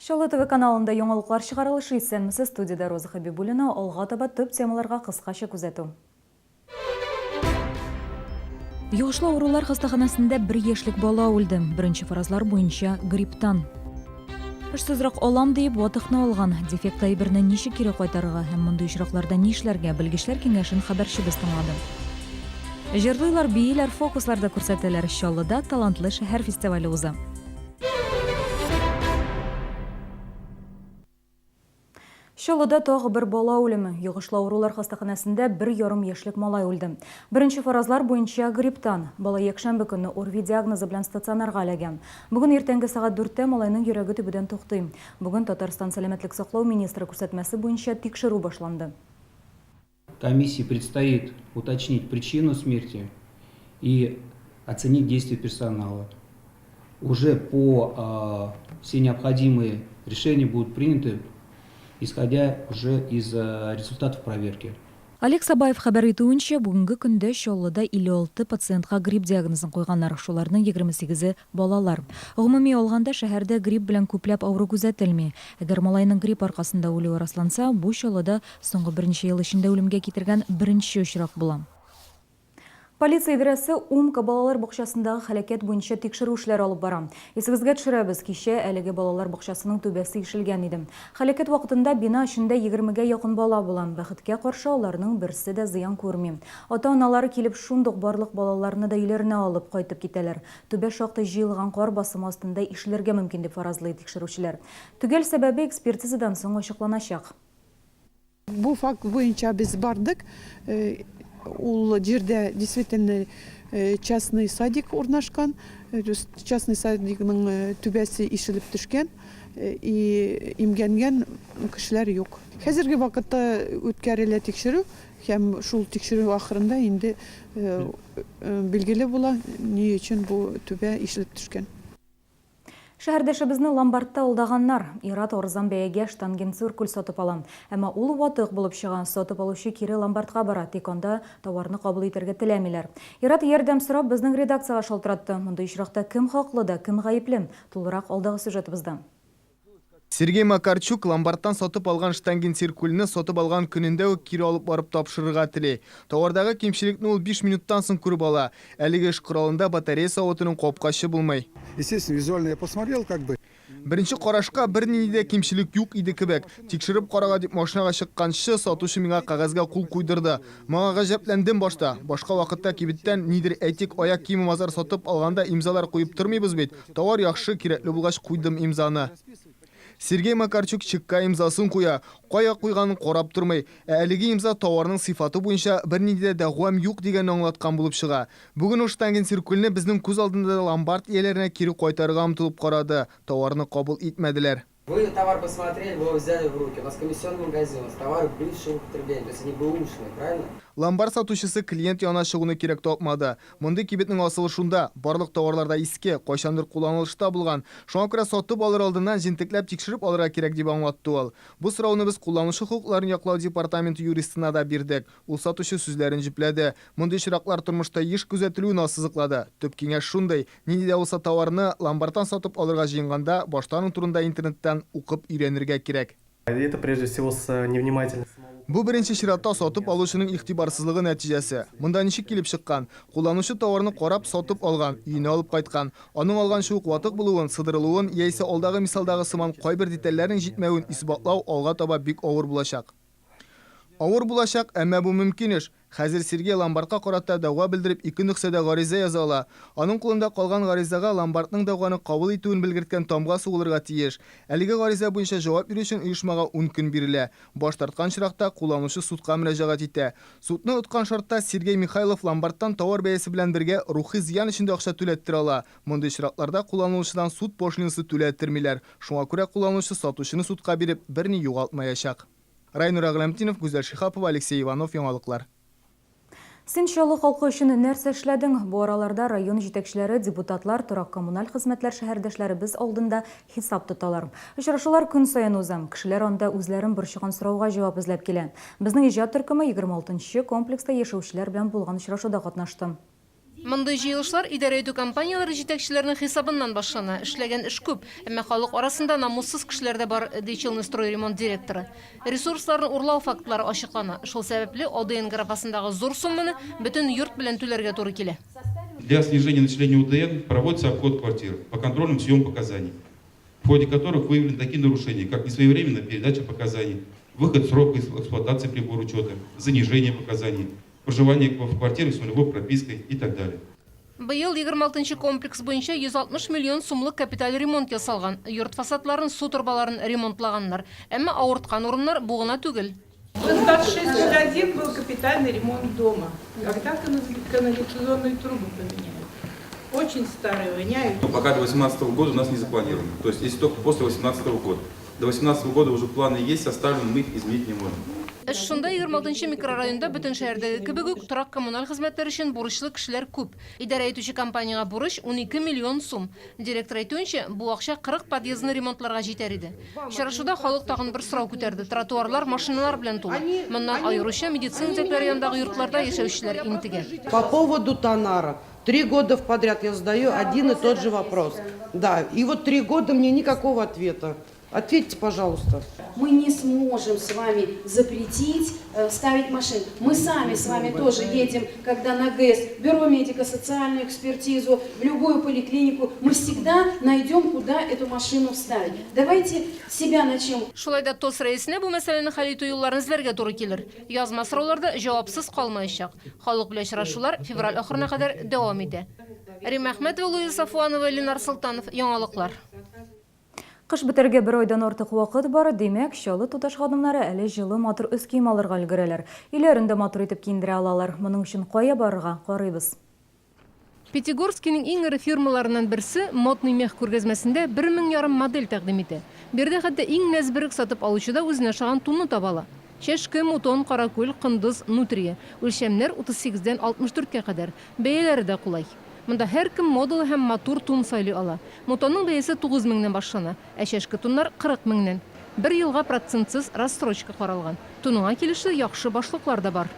Шалы ТВ каналында яңалыклар чыгарылышы исәнмесез, студияда Роза Хабибуллина, алга таба төп темаларга кыскача күзәтү. Югышлы авырулар хастаханасында 1 яшьлек бала үлде. Беренче фаразлар буенча грипптан. Эшсезрәк алам дип ватыкны алган. Дефект әйберне ничек кире кайтарырга һәм мондый очракларда нишләргә белгечләр киңәшен хәбәрчебез тыңлады. Җырлыйлар, бийләр, фокусларда күрсәтәләр. Чаллыда талантлы шәһәр фестивале уза. Шалыда тагы бер бала үлеме. Югышлы авырулар хастаханасында 1,5 яшьлек малай үлде. Беренче фаразлар буенча грипптан. Бала якшәмбе көнне ОРВИ диагнозы белән стационарга эләгән. Бүген иртәнге сагат 4-тә малайның йөрәге төбедән туктый. Бүген Татарстан сәламәтлек саклау министры күрсәтмәсе буенча тикшерү башланды. Комиссии предстоит уточнить причину смерти и оценить действия персонала. Уже все необходимые решения будут приняты, исходя уже из результатов проверки. Олег Сабаев хәбәр итүенчә, бүгенге көндә Чаллыда 56 пациентка грипп диагнозын куйганнар, шуларның 28-е балалар. Гомуми алганда шәһәрдә грипп белән күпләп авыру күзәтелми. Әгәр малайның грипп аркасында үлүе расланса, бу Чаллыда соңгы берничә ел эчендә үлемгә китергән беренче очрак була. Полиция идарәсе Умка балалар бакчасындагы хәлакәт буенча тикшерү эшләре алып бара. Исегезгә төшерәбез, кичә әлеге балалар бакчасының түбәсе ишелгән иде. Хәлакәт вакытында бина эчендә 20гә якын бала була. Бәхеткә каршы аларның берсе дә зыян күрми. Ата-аналары килеп шундук барлык балаларны да өйләренә алып кайтып китәләр. Түбә шактый җыелган кар басымы астында ишелергә мөмкин дип фаразлый тикшерүчеләр. Түгел сәбәбе экспертизадан соң ачыкланачак. Бу факт буенча без бардык. Ул жерде действительно частный садик урнашкан. Частный садикның түбәсе ишелеп төшкән и имгәнгән кешеләр юк. Хәзерге вакытта үткәрелә тикшерү һәм шул тикшерү ахырында инде билгеле була ни өчен бу түбә ишелеп төшкән. Шәһәрдәшебезне ломбардта алдаганнар. Ират арзан бәягә штангенциркуль сатып ала. Әмма ул ватык булып чыган, сатып алучы кире ломбардка бара, тик анда товарны кабул итәргә теләмиләр. Ират ярдәм сорап безнең редакциягә шалтыратты. Мондый очракта кем хаклы да, кем гаепле? Тулырак алдагы сюжетыбызда. Сергей Макарчук ломбардтан сатып алган штангенциркульне сатып алган көнендә үк кире алып барып тапшырырга тели. Товардагы кемчелекне ул 5 минуттан соң күреп ала. Әлеге эш коралында батарея савытының капкачы булмый. Естественно, визуально я посмотрел, как бы. Беренче карашка бернинди дә кемчелек юк иде кебек. Тикшереп карага дип машинага чыкканчы сатучы миңа кагазга кул куйдырды. Мага гаҗәпләндем башта. Башка вакытта кибеттән нидер әйтик аяк киеме мазар сатып алганда имзалар куеп тормыйбыз бит. Товар яхшы, кирәкле булгач куйдым имзаны. Сергей Макарчук чекка имзасын куя, кая куйганын карап тормый. Әлеге имза товарның сыйфаты буенча бернинди дә дәгъвам юк дигән аңлаткан булып чыга. Бүген ул штангенциркульне безнең күз алдында ломбард ияләренә кире кайтарырга омтылып карады. Товарны кабул итмәделәр. Вы товар посмотрели, вы его взяли в руки. У нас комиссионный магазин, у нас товар бывшего употребления, то есть они бэушные, правильно? Ломбард сатучысы клиент яна чыгуны кирәк тапмады. Мондый кибетнең асылышында барлык товарларда иске, кайчандыр кулланылышта булган. Шуңа күрә сатып алыр алдыннан җентекләп тикшереп алырга кирәк дип аңлатты ул. Бу сорауны без кулланучы хукукларын яклау департаменты юристына да бирдек. Ул сатучы сүзләрен җипләде. Мондый чираклар тормышта еш күзәтелүен ассызыклады. Төп киңәш шундый: нинди дә булса товарны ломбардтан сатып алырга җыенганда баштан турында интернеттан укып өйрәнергә кирәк. Это прежде всего с невнимательностью. Бу беренче чиратта сатып алучының игътибарсызлыгы нәтиҗәсе. Монда ничек килеп чыккан? Кулланучы товарны карап сатып алган, өенә алып кайткан. Аның алган шук ватык булуын, сыдырылуын, яисә алдагы мисалдагы сыман кайбер детальләрнең җитмәвен исбатлау алга таба бик авыр булачак. Авыр булачак, әмма бу мөмкин эш. Хәзер Сергей ломбардка карата дәгъва белдереп 2 нөксәдә гариза яза ала. Аның кулында калган гаризага ломбардның дәгъваны кабул итүен белгерткән тамга сугылырга тиеш. Әлеге гариза буенча җавап бирү өчен оешмага 10 көн бирелә. Баш тарткан чиракта кулланучы судка мөрәҗәгать итә. Судны уткан шартта Сергей Михайлов ломбардтан товар бәясе белән бергә рухи зыян өчен акча түләттер ала. Мондый чиракларда кулланучыдан суд пошлинасы түләттермиләр. Шуңа күрә кулланучы сатучыны судка биреп берни югалтмаячак. Райнур Аглямтинов, Гүзәл Шихапова, Алексей Иванов, яңалыклар. Син Чаллы халкы өчен нәрсә эшләдең? Бу араларда район җитәкчеләре, депутатлар, торак коммуналь хезмәтләр шәһәрдәшләребез алдында хисап тоталар. Очрашулар көн саен уза. Кешеләр анда үзләрен борчыган сорауга җавап эзләп килә. Безнең иҗат төркеме 26-нчы комплекста яшәүчеләр белән булган очрашуда катнашты. Мындай җыелышлар идарә итү компанияләре җитәкчеләренең хисабыннан башлана. Эшләгән эш күп, әмма халык арасында намуссыз кешеләр дә бар, ди Челныстрой ремонт директоры. Ресурсларны урлау фактлары ачыклана. Шул сәбәпле ОДН графасындагы зур сумманы бөтен йорт белән түләргә туры килә. Для снижения населения УДН проводится обход квартир по контрольным съемам показаний, в ходе которых выявлены такие нарушения, как несвоевременная передача показаний, выход в срок эксплуатации прибора учета, занижение показаний, проживание в квартирах с нулевой пропиской и так далее. Быел 26-нчы комплекс буенча 160 миллион сумлык капиталь ремонт ясалган. Йорт фасадларын, су турбаларын ремонтлаганнар. Әмма авырткан урыннар бу гына түгел. В 2601 был капитальный ремонт дома, когда канализационные трубы поменяют. Очень старые, воняют. Но пока до 2018 года у нас не запланировано. То есть, если только после 2018 года. До 2018 года уже планы есть, составлены, мы их изменить не можем. Эш шунда 26-нчы микрорайонда бөтен шәһәрдәге кебек үк торак коммуналь хезмәтләр өчен бурычлы кешеләр күп. Идарә итүче компанияга бурыч 12 миллион сум. Директор әйтүенчә, бу акча 40 подъездны ремонтларга җитәр иде. Очрашуда халык тагын бер сорау күтәрде. Тротуарлар машиналар белән тулы. Моннан аеруча медицина үзәкләре янындагы йортларда яшәүчеләр интегә. По поводу Танара. 3 года подряд я задаю один и тот же вопрос. Да, и вот 3 года мне никакого ответа. Ответьте, пожалуйста. Мы не сможем с вами запретить ставить машин. Мы сами с вами тоже едем, когда на ГЭС, бюро медико-социальную экспертизу, в любую поликлинику. Мы всегда найдем, куда эту машину вставить. Давайте себя начнем. Шулай да ТОС рәисенә бу мәсьәләне хәл итү юлларын эзләргә туры килер. Язма сорауларда җавапсыз калмаячак. Халык белән очрашулар февраль ахырына кадәр дәвам итә. Рим Әхмәтова, Луиза Сафуанова, Ленар Султанов, Яңалыклар. Кыш бетәргә бер айдан артык вакыт бар, димәк, Чаллы туташ хатыннары әле җылы матур өс кием алырга өлгерәләр. Өйләрендә матур итеп киендерә алалар. Моның өчен кая барырга карыйбыз. Пятигорскиның иң ире фирмаларыннан берсе модный мех күргәзмәсендә 1500 модель тәкъдим итә. Бердә хәтта иң нәзберек сатып алучыда үзенә ошаган тунны табала. Чәшке, мутон, каракүл, кындыз, нутрия. Үлчәмнәр 38-дән 64-кә кадәр. Бәяләре дә кулай. Монда һәркем модалы һәм матур тун сайлый ала. Мутонның бәясе 9 меңнән башлана, ә чәшке туннар 40 меңнән. Бер елга процентсыз рассрочка каралган. Тунуга килешле яхшы башлыклар да бар.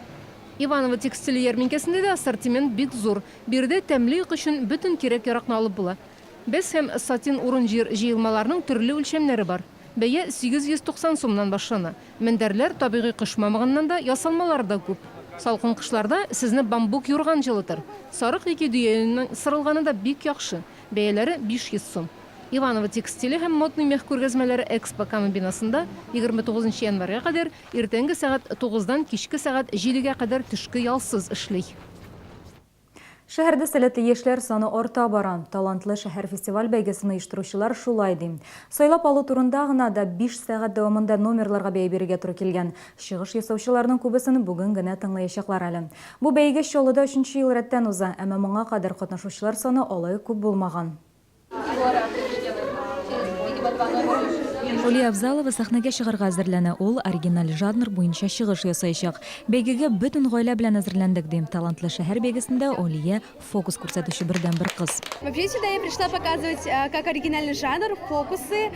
Иваново текстиль ярминкәсендә дә ассортимент бик зур. Бирдә тәмлек өчен бөтен кирәк-яракны алып була. Без һәм сатин урын җыелмаларның төрле үлчәмнәре бар. Бәя 890 сумнан башлана. Мендәрләр табигый кыш мамыгыннан да, ясалмалар да күп. Салкын кышларда сезне бамбук юрган җылытыр. Сарык яки дөянең сырылганы да бик яхшы. Бәяләре 500 сум. Иваново текстиле һәм модный мех күргәзмәләре Экспо Кама бинасында 29 январьга кадәр иртәнге сәгать 9-дан кичке сәгать 7-гә кадәр төшке ялсыз эшли. Шәһәрдә сәләтле яшьләр саны арта бара. Талантлы шәһәр фестиваль бәйгесен оештыручылар шулай ди. Сайлап алу турында гына да 5 сәгать дәвамында номерларга бәя бирергә туры килгән. Чыгыш ясаучыларның күбесен бүген генә тыңлаячаклар әле. Бу бәйге Чаллыда 3нче ел рәттән уза, әмма моңа кадәр катнашучылар саны алай күп булмаган. Олия Абзалова сәхнәгә чыгарга әзерләнә. Ул оригиналь жанр буенча чыгыш ясаячак. Бәйгегә бөтен гаилә белән әзерләндек ди. Талантлы шәһәр бәйгесендә Олия фокус күрсәтүче бердән-бер кыз. Вообще сюда я пришла показывать как оригинальный жанр, фокусы.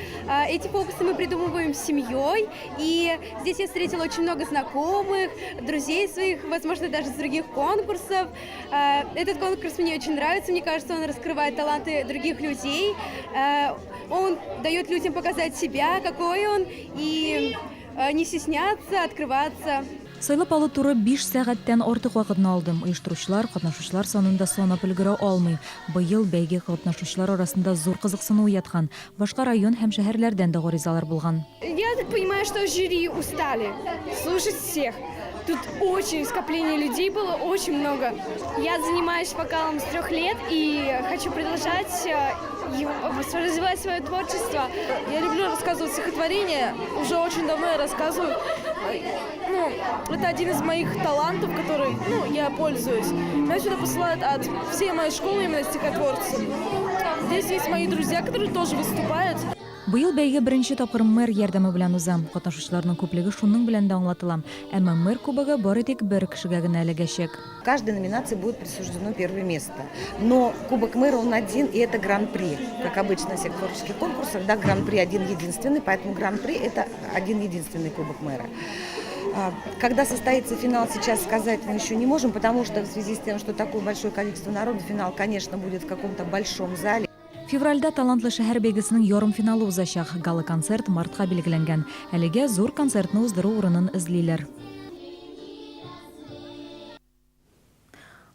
Эти фокусы мы придумываем с семьей. И здесь я встретила очень много знакомых, друзей своих, возможно, даже с других конкурсов. Этот конкурс мне очень нравится. Мне кажется, он раскрывает таланты других людей. Он дает людям показать себя, какой он, и не стесняться, открываться. Сайлап алу туры 5 сәгатьтән артык вакытны алдым. Оештыручылар, катнашучылар санында санап өлгерә алмый. Быел бәйге катнашучылар арасында зур кызыксыну уяткан. Башка район һәм шәһәрләрдән дә гаризалар булган. Я так понимаю, что жюри устали слушать всех. Тут очень скопление людей было, очень много. Я занимаюсь вокалом с 3 лет и хочу продолжать развивать свое творчество. Я люблю рассказывать стихотворения, уже очень давно я рассказываю. Это один из моих талантов, который я пользуюсь. Меня сюда посылают от всей моей школы именно стихотворцев. Здесь есть мои друзья, которые тоже выступают. Быел бәйге беренче тапкыр мэр ярдәме белән уза. Катнашучыларның күплеге шуның белән дә аңлатыла. Әмма мэр кубогы бары тик бер кешегә генә эләгәчәк. В каждой номинации будет присуждено первое место. Но Кубок мэра он один, и это гран-при. Как обычно в всех творческих конкурсах, да, гран-при один-единственный, поэтому гран-при это один-единственный Кубок мэра. Когда состоится финал, сейчас сказать мы еще не можем, потому что в связи с тем, что такое большое количество народу, финал, конечно, будет в каком-то большом зале. Февральда талантлы шәһәр бәйгесенең ярым финалы узачак. Гала концерт мартка билгеләнгән. Әлегә зур концертны уздыру урынын эзлиләр.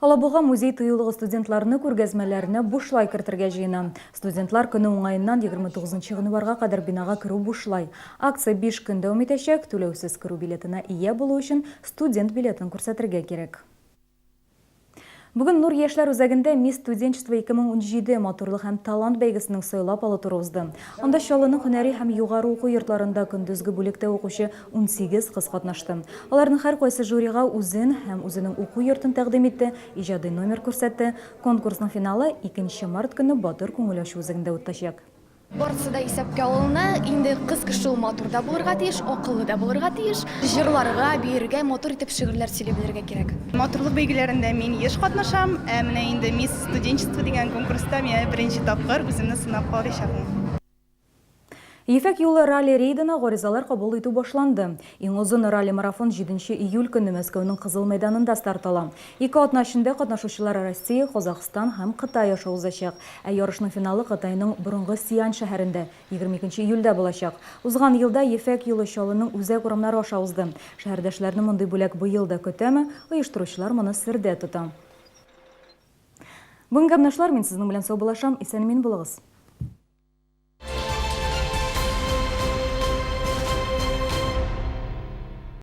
Алабуга музей тыюлыгы студентларны күргәзмәләренә бушлай кертергә җыена. Студентлар көне уңаеннан 29 гыйнварга кадәр бинага керү бушлай. Акция 5 көн дәвам итәчәк. Түләүсез керү билетына ия булу өчен студент билетын күрсәтергә кирәк. Бүген Нур яшьләр үзәгендә Мисс Студенчество 2017 матурлык һәм талант бәйгесенең сайлап алу туры узды. Анда Чаллының һөнәри һәм югары уку йортларында көндезге бүлектә укучы 18 кыз катнашты. Аларның һәркайсы жюрига үзен һәм үзенең уку йортын тәкъдим итте, иҗади номер күрсәтте. Конкурсның финалы 2 март көнне Батыр күңел ачу үзәгендә үтәчәк. Барысы да исәпкә алына, инде кыз кеше ул матур да булырга тиеш, акыллы да булырга тиеш. Җырларга, биергә, матур итеп шигырьләр сөйли белергә кирәк. Матурлык бәйгеләрендә мин еш катнашам, менә инде Мисс Студенчество дигән конкурста мин беренче тапкыр үземне сынап карыйчакмын. Ефәк юлы ралли рейдына гаризалар кабул итү башланды. Иң озын ралли-марафон 7 июль көнне Мәскәүнең Кызыл мәйданында старт ала. 2 атна эчендә катнашучылар Россия, Казакстан һәм Кытай аша узачак. Ярышның финалы Кытайның борынгы Сиан шәһәрендә 22 июльдә булачак. Узган елда Ефәк юлы Чаллының үзәк урамнары аша узды. Шәһәрдәшләрне мондый бүләк быел да көтәме? Оештыручылар моны сердә тота. Бүгенге катнашлар, мин сезнең белән сау булашам, исән-мин булыгыз.